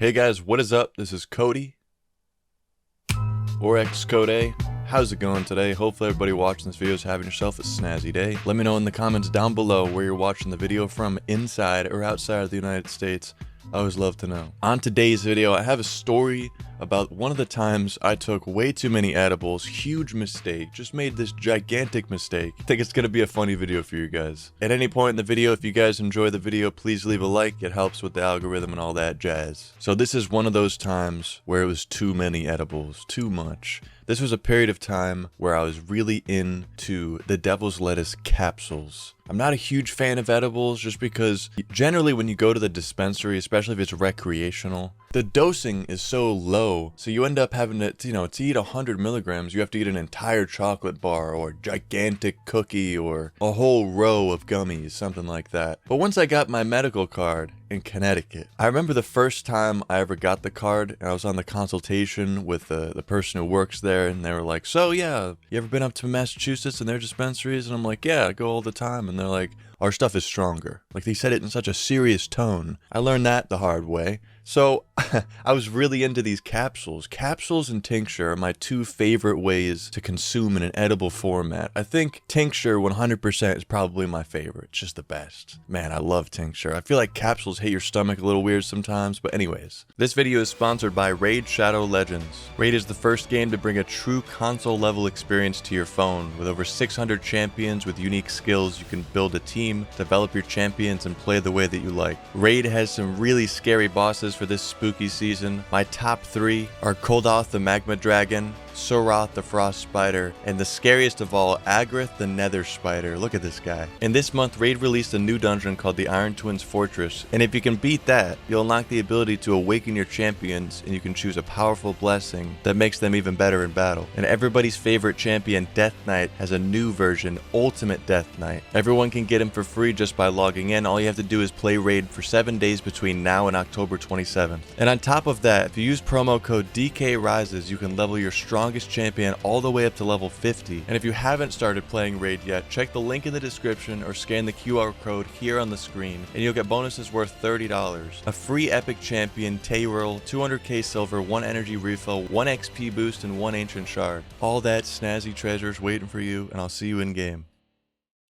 Hey guys, what is up? This is Cody, or xCodeh. How's it going today? Hopefully everybody watching this video is having yourself a snazzy day. Let me know in the comments down below where you're watching the video from, inside or outside of the United States. I always love to know. On today's video, I have a story about one of the times I took way too many edibles. Huge mistake. Just made this gigantic mistake. I think it's gonna be a funny video for you guys. At any point in the video, if you guys enjoy the video, please leave a like. It helps with the algorithm and all that jazz. So this is one of those times where it was too many edibles. Too much. This was a period of time where I was really into the devil's lettuce capsules. I'm not a huge fan of edibles just because generally when you go to the dispensary, especially if it's recreational, the dosing is so low, so you end up having to, to eat 100 milligrams, you have to eat an entire chocolate bar or gigantic cookie or a whole row of gummies, something like that. But once I got my medical card in Connecticut, I remember the first time I ever got the card, and I was on the consultation with the person who works there, and they were like, so yeah, you ever been up to Massachusetts and their dispensaries? And I'm like, yeah, I go all the time. And they're like, our stuff is stronger. Like, they said it in such a serious tone. I learned that the hard way. So I was really into these capsules. Capsules and tincture are my two favorite ways to consume in an edible format. I think tincture 100% is probably my favorite. It's just the best. Man, I love tincture. I feel like capsules hit your stomach a little weird sometimes, but anyways. This video is sponsored by Raid Shadow Legends. Raid is the first game to bring a true console level experience to your phone. With over 600 champions with unique skills, you can build a team, develop your champions, and play the way that you like. Raid has some really scary bosses for this spooky season. My top 3 are Koldoth the Magma Dragon, Surath the Frost Spider, and the scariest of all, Agrith the Nether Spider. Look at this guy. And this month, Raid released a new dungeon called the Iron Twins Fortress, and if you can beat that, you'll unlock the ability to awaken your champions, and you can choose a powerful blessing that makes them even better in battle. And everybody's favorite champion, Death Knight, has a new version, Ultimate Death Knight. Everyone can get him for free just by logging in. All you have to do is play Raid for 7 days between now and October 27th. And on top of that, if you use promo code DKRises, you can level your strongest champion all the way up to level 50. And if you haven't started playing Raid yet, check the link in the description or scan the QR code here on the screen, and you'll get bonuses worth $30. A free epic champion, Tayril, 200k silver, 1 energy refill, 1 XP boost, and 1 ancient shard. All that snazzy treasures waiting for you, and I'll see you in game.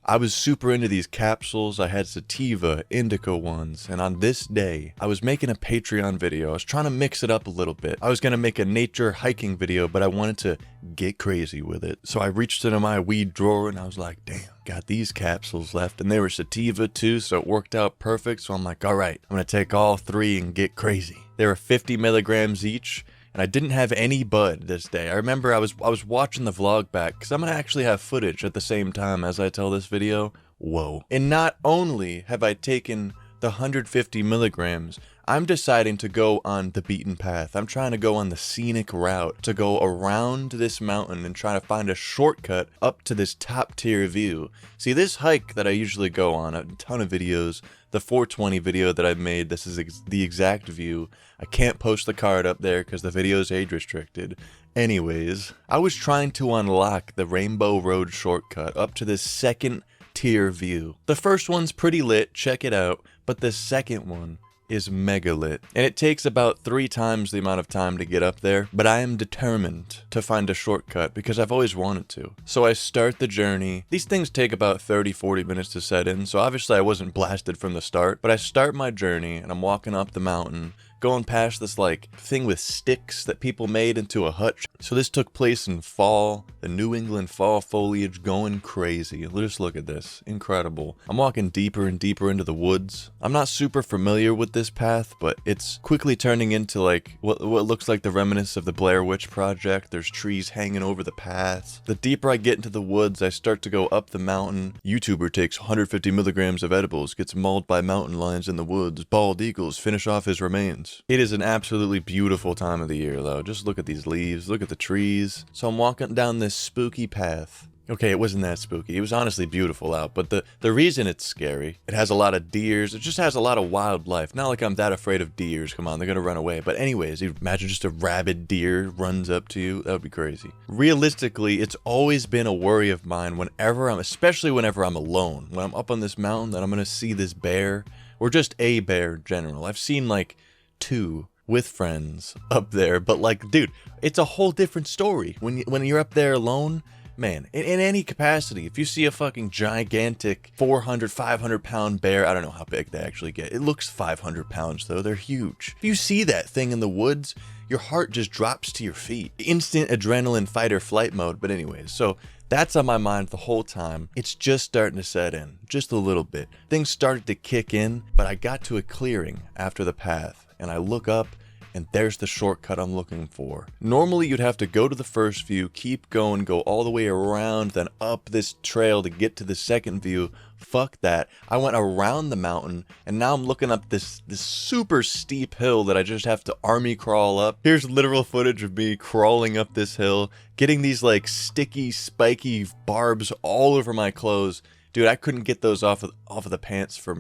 I was super into these capsules. I had sativa, indica ones, and on this day, I was making a Patreon video. I was trying to mix it up a little bit. I was gonna make a nature hiking video, but I wanted to get crazy with it. So I reached into my weed drawer and I was like, damn, got these capsules left, and they were sativa too, so it worked out perfect. So I'm like, all right, I'm gonna take all 3 and get crazy. They were 50 milligrams each. And I didn't have any bud this day. I remember I was watching the vlog back because I'm gonna actually have footage at the same time as I tell this video. Whoa. And not only have I taken the 150 milligrams, I'm deciding to go on the beaten path. I'm trying to go on the scenic route to go around this mountain and try to find a shortcut up to this top tier view. See, this hike that I usually go on, a ton of videos, the 420 video that I've made, this is the exact view. I can't post the card up there because the video is age restricted. Anyways, I was trying to unlock the Rainbow Road shortcut up to this second tier view. The first one's pretty lit, check it out, but the second one is mega lit, and it takes about 3 times the amount of time to get up there, but I am determined to find a shortcut because I've always wanted to. So I start the journey. These things take about 30-40 minutes to set in, so obviously I wasn't blasted from the start, but I start my journey and I'm walking up the mountain, going past this like thing with sticks that people made into a hut. So this took place in fall, the New England fall foliage going crazy. Just look at this, incredible. I'm walking deeper and deeper into the woods. I'm not super familiar with this path, but it's quickly turning into like what looks like the remnants of the Blair Witch Project. There's trees hanging over the paths. The deeper I get into the woods, I start to go up the mountain. YouTuber takes 150 milligrams of edibles, gets mauled by mountain lions in the woods. Bald eagles finish off his remains. It is an absolutely beautiful time of the year though. Just look at these leaves, look at the trees. So I'm walking down this spooky path. Okay, it wasn't that spooky. It was honestly beautiful out, but the reason it's scary, it has a lot of deers. It just has a lot of wildlife. Not like I'm that afraid of deers. Come on, they're gonna run away. But anyways, you imagine just a rabid deer runs up to you. That would be crazy. Realistically, it's always been a worry of mine especially whenever I'm alone. When I'm up on this mountain, that I'm gonna see this bear, or just a bear in general. I've seen like 2 with friends up there. But like, dude, it's a whole different story when you're up there alone. Man, in any capacity, if you see a fucking gigantic 400, 500 pound bear, I don't know how big they actually get. It looks 500 pounds though, they're huge. If you see that thing in the woods, your heart just drops to your feet. Instant adrenaline fight or flight mode. But anyways, so that's on my mind the whole time. It's just starting to set in, just a little bit. Things started to kick in, but I got to a clearing after the path, and I look up, and there's the shortcut I'm looking for. Normally you'd have to go to the first view, keep going, go all the way around, then up this trail to get to the second view. Fuck that. I went around the mountain, and now I'm looking up this super steep hill that I just have to army crawl up. Here's literal footage of me crawling up this hill, getting these like sticky, spiky barbs all over my clothes. Dude, I couldn't get those off of the pants for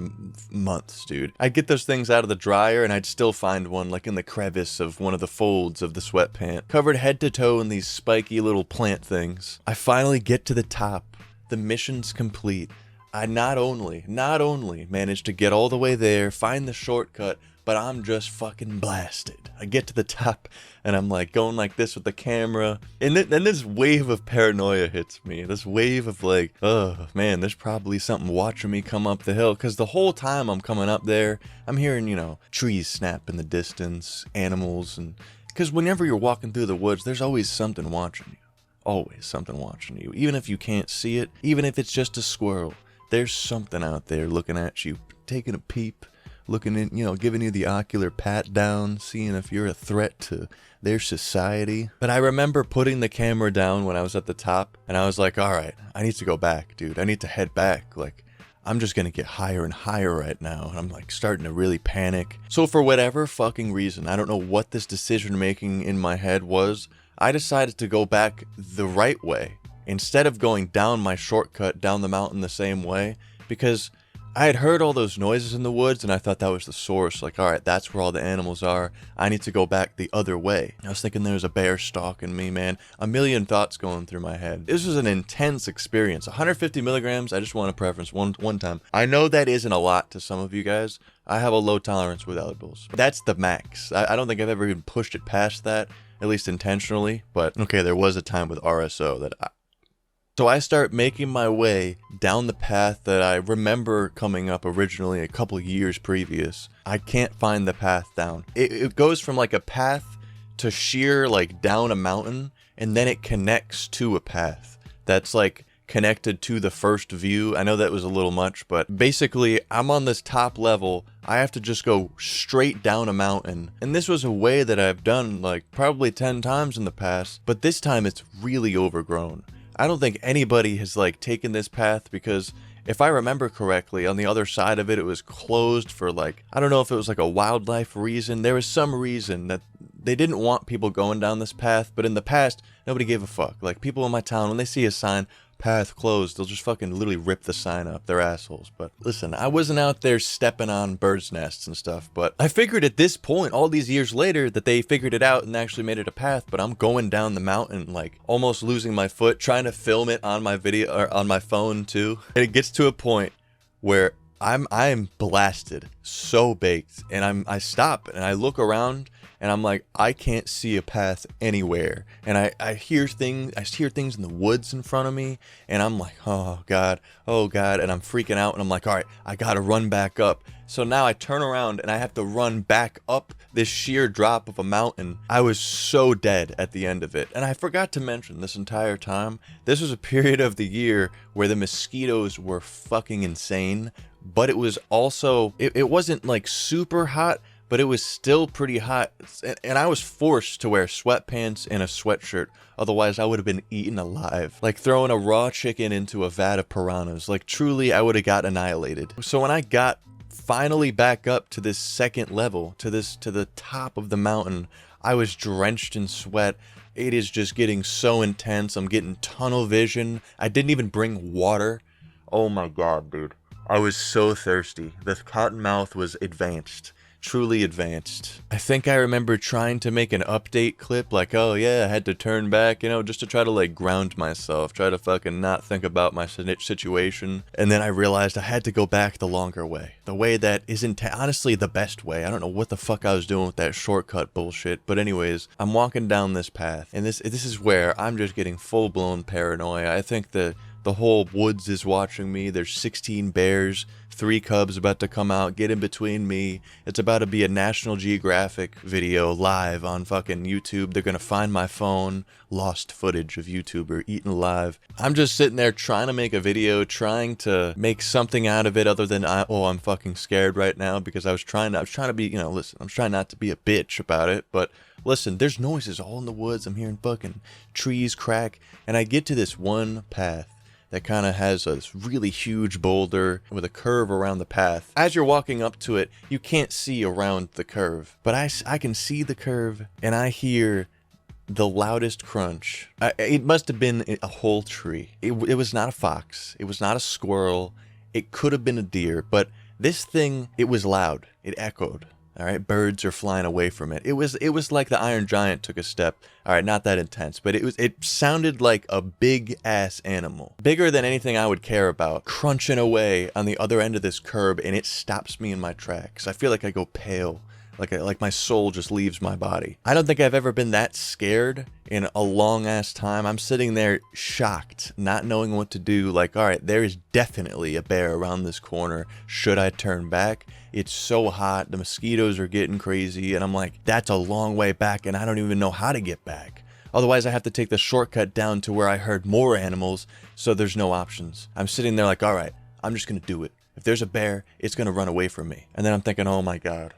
months, dude. I'd get those things out of the dryer and I'd still find one like in the crevice of one of the folds of the sweatpant, covered head to toe in these spiky little plant things. I finally get to the top. The mission's complete. I not only managed to get all the way there, find the shortcut, but I'm just fucking blasted. I get to the top and I'm like going like this with the camera, and then this wave of paranoia hits me. This wave of like, oh man, there's probably something watching me come up the hill, because the whole time I'm coming up there, I'm hearing, you know, trees snap in the distance, animals, and because whenever you're walking through the woods, there's always something watching you. Always something watching you. Even if you can't see it, even if it's just a squirrel, there's something out there looking at you, taking a peep, looking in, you know, giving you the ocular pat down, seeing if you're a threat to their society. But I remember putting the camera down when I was at the top, and I was like, all right, I need to go back, dude. I need to head back. Like, I'm just gonna get higher and higher right now. And I'm like starting to really panic. So for whatever fucking reason, I don't know what this decision making in my head was, I decided to go back the right way instead of going down my shortcut down the mountain the same way, because I had heard all those noises in the woods and I thought that was the source. Like, all right, that's where all the animals are. I need to go back the other way. I was thinking there's a bear stalking me, man. A million thoughts going through my head. This was an intense experience. 150 milligrams, I just want to preference one time. I know that isn't a lot to some of you guys. I have a low tolerance with edibles. That's the max. I don't think I've ever even pushed it past that, at least intentionally. But okay, there was a time with RSO that So I start making my way down the path that I remember coming up originally a couple years previous. I can't find the path down. It goes from like a path to sheer like down a mountain, and then it connects to a path that's like connected to the first view. I know that was a little much, but basically I'm on this top level. I have to just go straight down a mountain. And this was a way that I've done like probably 10 times in the past, but this time it's really overgrown. I don't think anybody has like taken this path, because if I remember correctly, on the other side of it, it was closed for like, I don't know if it was like a wildlife reason. There was some reason that they didn't want people going down this path, but in the past, nobody gave a fuck. Like people in my town, when they see a sign, path closed, they'll just fucking literally rip the sign up. They're assholes. But listen, I wasn't out there stepping on birds' nests and stuff, but I figured at this point, all these years later, that they figured it out and actually made it a path. But I'm going down the mountain, like almost losing my foot, trying to film it on my video or on my phone too. And it gets to a point where I'm blasted, so baked, and I stop and I look around and I'm like, I can't see a path anywhere. And I hear things in the woods in front of me, and I'm like, oh God, and I'm freaking out, and I'm like, all right, I gotta run back up. So now I turn around and I have to run back up this sheer drop of a mountain. I was so dead at the end of it. And I forgot to mention, this entire time, this was a period of the year where the mosquitoes were fucking insane, but it was also, it wasn't like super hot, but it was still pretty hot, and I was forced to wear sweatpants and a sweatshirt, otherwise I would have been eaten alive. Like throwing a raw chicken into a vat of piranhas. Like truly, I would have got annihilated. So when I got finally back up to this second level, to the top of the mountain, I was drenched in sweat. It is just getting so intense. I'm getting tunnel vision. I didn't even bring water. Oh my God, dude. I was so thirsty. The cotton mouth was advanced. truly advanced. I think I remember trying to make an update clip like, oh yeah, I had to turn back, you know, just to try to like ground myself, try to fucking not think about my situation. And then I realized I had to go back the longer way. The way that isn't honestly the best way. I don't know what the fuck I was doing with that shortcut bullshit. But anyways, I'm walking down this path, and this is where I'm just getting full-blown paranoia. I think the whole woods is watching me. There's 16 bears, 3 cubs about to come out, get in between me. It's about to be a National Geographic video live on fucking YouTube. They're gonna find my phone, lost footage of YouTuber eaten alive. I'm just sitting there trying to make a video, trying to make something out of it other than I'm fucking scared right now, because I was trying to be, you know, listen, I'm trying not to be a bitch about it, but listen, there's noises all in the woods. I'm hearing fucking trees crack, and I get to this one path that kind of has a really huge boulder with a curve around the path. As you're walking up to it, you can't see around the curve, but I can see the curve, and I hear the loudest crunch. It must have been a whole tree. It was not a fox. It was not a squirrel. It could have been a deer, but this thing, it was loud. It echoed. All right, birds are flying away from it. It was like the Iron Giant took a step. All right, not that intense, but it sounded like a big ass animal, bigger than anything I would care about, crunching away on the other end of this curb, and it stops me in my tracks. I feel like I go pale, like my soul just leaves my body. I don't think I've ever been that scared in a long ass time. I'm sitting there shocked, not knowing what to do. Like, all right, there is definitely a bear around this corner. Should I turn back? It's so hot, the mosquitoes are getting crazy, and I'm like, that's a long way back, and I don't even know how to get back. Otherwise, I have to take the shortcut down to where I heard more animals, so there's no options. I'm sitting there like, all right, I'm just gonna do it. If there's a bear, it's gonna run away from me. And then I'm thinking, oh my god,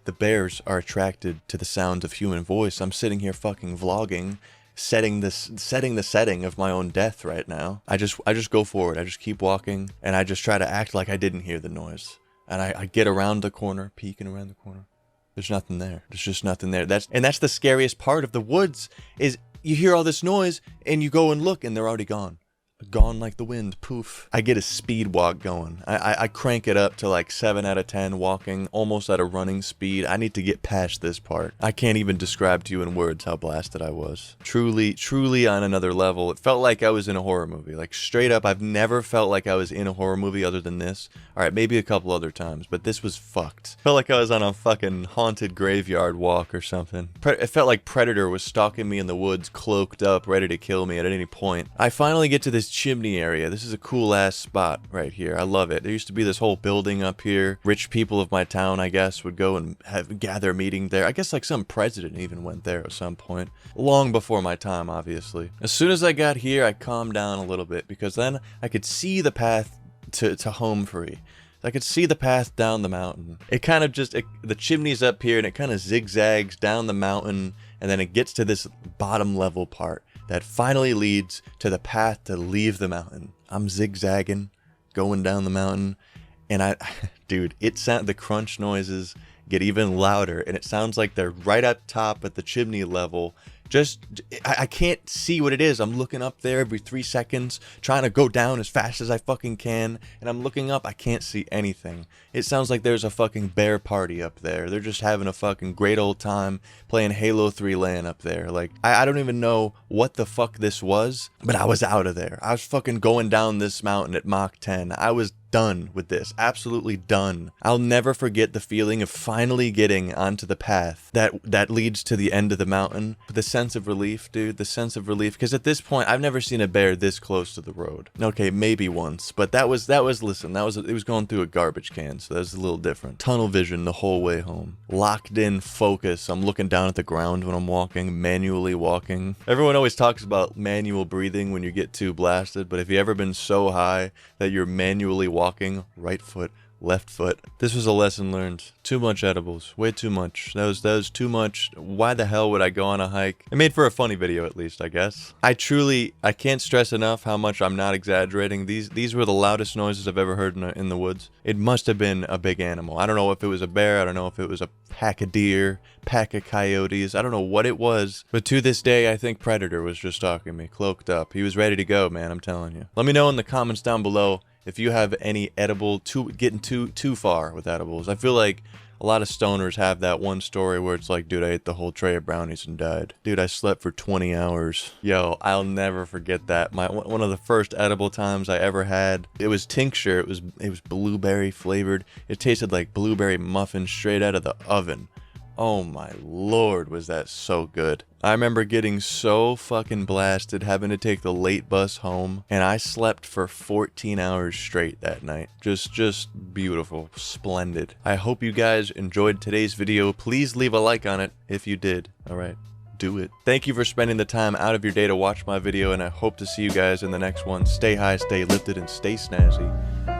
the bears are attracted to the sound of human voice. I'm sitting here fucking vlogging, setting the setting of my own death right now. I just go forward. I just keep walking, and I just try to act like I didn't hear the noise. And I get around the corner, peeking around the corner. There's nothing there. There's just nothing there. That's the scariest part of the woods, is you hear all this noise and you go and look and they're already gone. Gone like the wind, poof. I get a speed walk going. I crank it up to like 7 out of 10 walking, almost at a running speed. I need to get past this part. I can't even describe to you in words how blasted I was. Truly on another level. It felt like I was in a horror movie. Like straight up, I've never felt like I was in a horror movie other than this. Alright, maybe a couple other times, but this was fucked. Felt like I was on a fucking haunted graveyard walk or something. It felt like Predator was stalking me in the woods, cloaked up, ready to kill me at any point. I finally get to this chimney area. This is a cool ass spot right here. I love it. There used to be this whole building up here. Rich people of my town, I guess, would go and gather meeting there. I guess like some president even went there at some point. Long before my time, obviously. As soon as I got here, I calmed down a little bit, because then I could see the path to home free. I could see the path down the mountain. It kind of just, the chimney's up here and it kind of zigzags down the mountain, and then it gets to this bottom level part that finally leads to the path to leave the mountain. I'm zigzagging, going down the mountain, and dude, the crunch noises get even louder, and it sounds like they're right up top at the chimney level. I can't see what it is. I'm looking up there every 3 seconds, trying to go down as fast as I fucking can, and I'm looking up, I can't see anything. It sounds like there's a fucking bear party up there. They're just having a fucking great old time playing Halo 3 LAN up there. Like, I don't even know what the fuck this was, but I was out of there. I was fucking going down this mountain at Mach 10. I was done with this. Absolutely done. I'll never forget the feeling of finally getting onto the path that leads to the end of the mountain. The sense of relief, dude. The sense of relief. Because at this point, I've never seen a bear this close to the road. Okay, maybe once. But it was going through a garbage can, so that was a little different. Tunnel vision the whole way home. Locked in focus. I'm looking down at the ground when I'm walking, manually walking. Everyone always talks about manual breathing when you get too blasted, but have you ever been so high that you're manually walking, right foot, left foot? This was a lesson learned. Too much edibles. Way too much. That was too much. Why the hell would I go on a hike? It made for a funny video, at least, I guess. I can't stress enough how much I'm not exaggerating. These were the loudest noises I've ever heard in the woods. It must have been a big animal. I don't know if it was a bear. I don't know if it was a pack of deer, pack of coyotes. I don't know what it was. But to this day, I think Predator was just stalking me, cloaked up. He was ready to go, man, I'm telling you. Let me know in the comments down below if you have any getting too far with edibles. I feel like A lot of stoners have that one story where it's like, dude, I ate the whole tray of brownies and died. Dude, I slept for 20 hours. Yo, I'll never forget that. One of the first edible times I ever had, it was tincture. It was blueberry flavored. It tasted like blueberry muffin straight out of the oven. Oh my lord, was that so good. I remember getting so fucking blasted, having to take the late bus home, and I slept for 14 hours straight that night. Just beautiful, splendid. I hope you guys enjoyed today's video. Please leave a like on it if you did. Alright, do it. Thank you for spending the time out of your day to watch my video, and I hope to see you guys in the next one. Stay high, stay lifted, and stay snazzy.